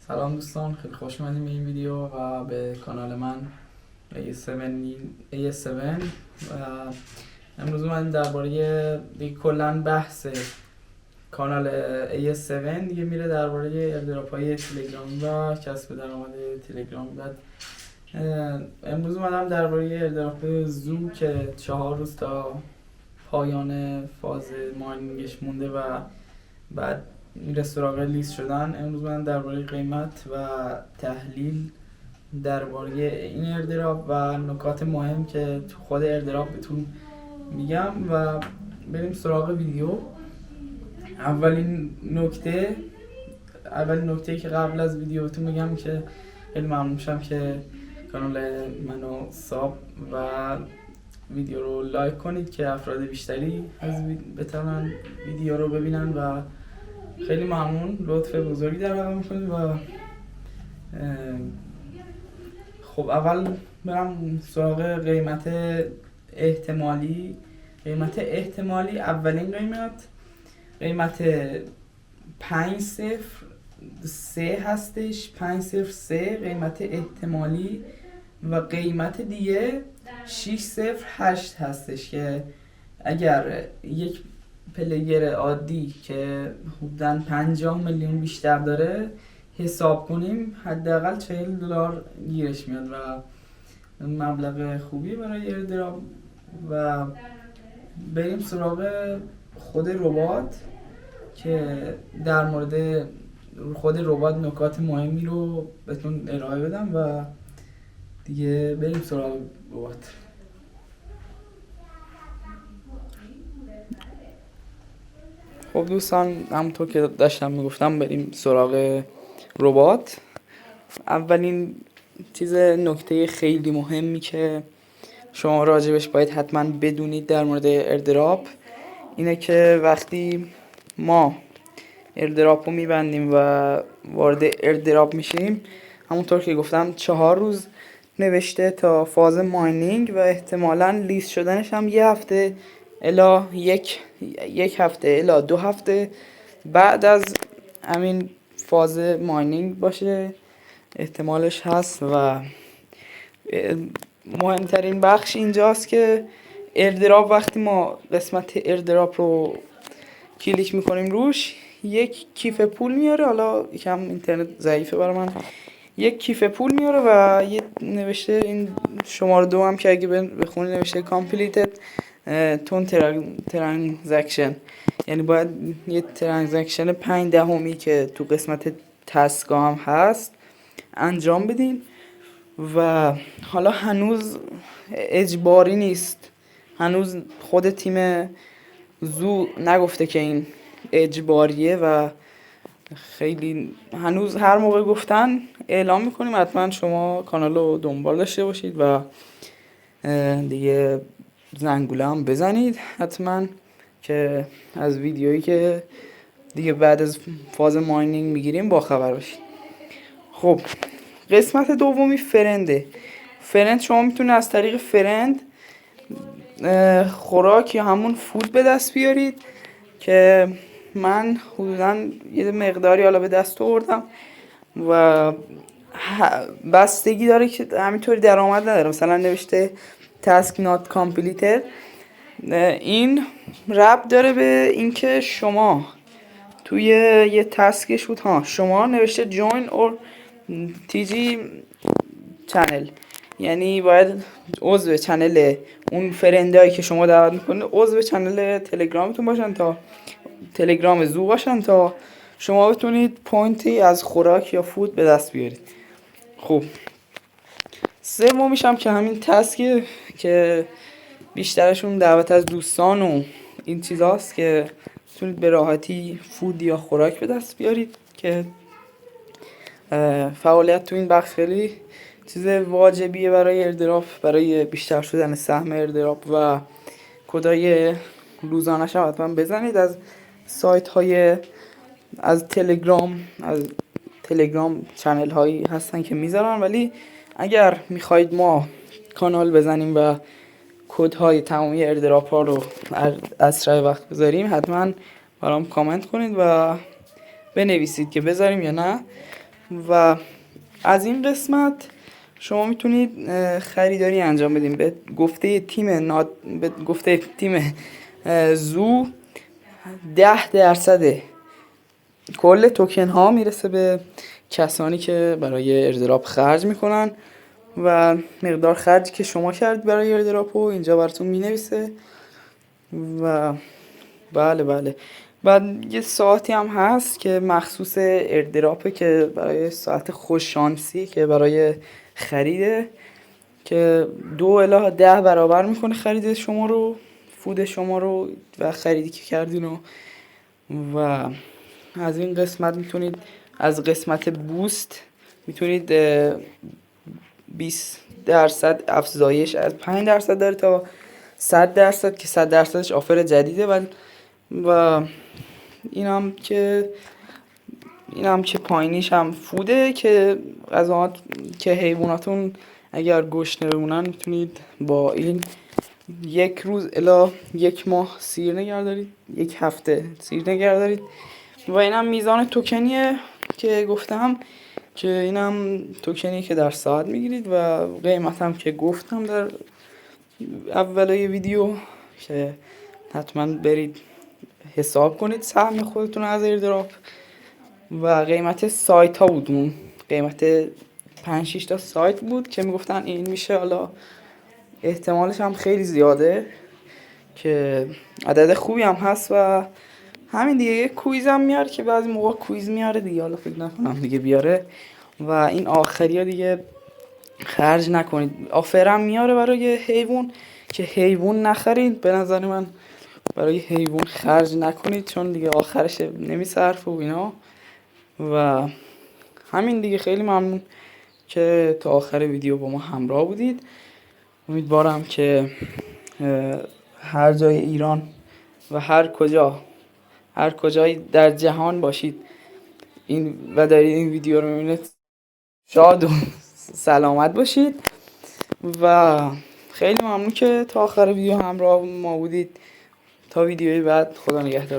سلام دوستان، خیلی خوش اومدیم به این ویدیو و به کانال من AS7 و امروز اومدیم درباره کلا بحث کانال AS7 دیگه میره درباره ایردراپ های تلگرامی و کسب درآمد تلگرامی. بعد امروز اومدم درباره ایردراپ زو که 4 روز تا پایان فاز ماینینگش مونده و بعد میره سراغ لیست شدن. امروز من درباره قیمت و تحلیل درباره این ایردراپ و نکات مهم که تو خود ایردراپ بهتون میگم و بریم سراغ ویدیو. اولین نکته که قبل از ویدیو بهتون میگم که خیلی ممنون میشم که کانال منو ساب و ویدیو رو لایک کنید که افراد بیشتری بتونن ویدیو رو ببینن و خیلی ممنون، لطف بزرگی در واقع میکنید. و خب اول برم سراغ قیمت احتمالی. اولین قیمت 503 هستش، 503 قیمت احتمالی و قیمت دیگه 608 هستش که اگر یک پلیر عادی که حدوداً 50 میلیون بیشتر داره حساب کنیم حداقل $40 گیرش میاد و مبلغ خوبی برای ایردراپ. و بریم سراغ خود ربات که در مورد خود ربات نکات مهمی رو بهتون ارائه بدم و دیگه بریم سراغ ربات. خب دوستان، همونطور که داشتم میگفتم بریم سراغ ربات. اولین نکته خیلی مهمی که شما راجبش باید حتما بدونید در مورد ایردراپ اینه که وقتی ما ایردراپ رو میبندیم و وارد ایردراپ میشیم، همونطور که گفتم 4 روز نوشته تا فاز ماینینگ و احتمالاً لیست شدنش هم یک هفته الی 2 هفته بعد از همین فاز ماینینگ باشه، احتمالش هست. و مهمترین بخش اینجاست که ایردراپ، وقتی ما قسمت ایردراپ رو کلیک میکنیم روش، یک کیف پول میاره. حالا یکم اینترنت ضعیفه برای من. یک کیف پول میاره و یه نوشته این شماره 2 هم که اگه بخونی نوشته completed تون ترانزکشن، یعنی باید یه ترانزکشن 5/10 که تو قسمت تسکا هم هست انجام بدین. و حالا هنوز اجباری نیست، هنوز خود تیم زو نگفته که این اجباریه و خیلی هنوز هر موقع گفتن اعلام میکنیم. حتما شما کانال رو دنبال داشته باشید و دیگه زنگوله هم بزنید حتما که از ویدیویی که دیگه بعد از فاز ماینینگ میگیریم با خبر باشید. خب قسمت دومی فرند شما میتونید از طریق فرند خوراک یا همون فود به دست بیارید که من حدودا یه مقداری حالا به دست آوردم و بستگی داره که همینطوری درآمد نداره. مثلا نوشته task not completed، این ربط داره به اینکه شما توی یه تسکش بود شما نوشته join or tg channel، یعنی باید عضو چنل اون فرندایی که شما دعوت میکنید عضو چنل تلگرامتون باشن، تا تلگرام زو باشن، تا شما بتونید پوینتی از خوراک یا فود به دست بیارید. خب سومیش هم که همین تسکه که بیشترشون دعوت از دوستان و این چیزاست که بتونید به راحتی فود یا خوراک به دست بیارید که فعالیت تو این بخش خیلی چیز واجبیه برای ایردراپ، برای بیشتر شدن سهم ایردراپ. و کدای روزانش هم حتما بزنید از سایت های از تلگرام چنل هایی هستن که میذارن، ولی اگر میخواید ما کانال بزنیم و کد های تمامی ایردراپ ها رو اسرع وقت بذاریم، حتما برام کامنت کنید و بنویسید که بذاریم یا نه. و از این قسمت شما میتونید خریداری انجام بدین. به گفته تیم زو 10% کل توکن ها میرسه به کسانی که برای ایردراپ خرج میکنن و مقدار خرجی که شما کردید برای ایردراپ رو اینجا براتون مینویسه. و بله بعد یه ساعتی هم هست که مخصوص ایردراپه که برای ساعت خوششانسی که برای خریده که 2 الی 10 برابر میکنه خرید شما رو، فود شما رو و خریدی که کردین و از این قسمت میتونید از قسمت بوست میتونید 20% افزایش از 5% داره تا 100% که 100%ش آفر جدیده و اینم که پایینیش هم فوده که غذاات که حیواناتون اگر گشنه بمونن میتونید با این 1 روز الی 1 ماه سیر نگه دارید، 1 هفته سیر نگه دارید. و اینم میزان توکنیه که گفتم که اینم توکنی که در ساعت میگیرید و قیمت هم که گفتم در اولای ویدیو که حتما برید حساب کنید سهم خودتون از ایردراپ. و قیمت سایت ها بود، اون قیمت 5-6 تا سایت بود که میگفتن این میشه، حالا احتمالش هم خیلی زیاده که عدد خوبی هم هست. و همین دیگه یه کویز هم میاره که بعضی موقع کویز میاره دیگه، حالا فکر نکنم دیگه بیاره. و این آخری ها دیگه خرج نکنید. آفرم میاره برای حیوان که حیوان نخرید، به نظر من برای حیوان خرج نکنید چون دیگه آخرش نمیصرفه و اینا. و همین دیگه، خیلی ممنون که تا آخر ویدیو با ما همراه بودید. امیدوارم که هر جای ایران و هر کجایی در جهان باشید و دارید این ویدیو رو میبینید شاد و سلامت باشید. و خیلی ممنون که تا آخر ویدیو همراه ما بودید. تا ویدیوی بعد، خدا نگهدار.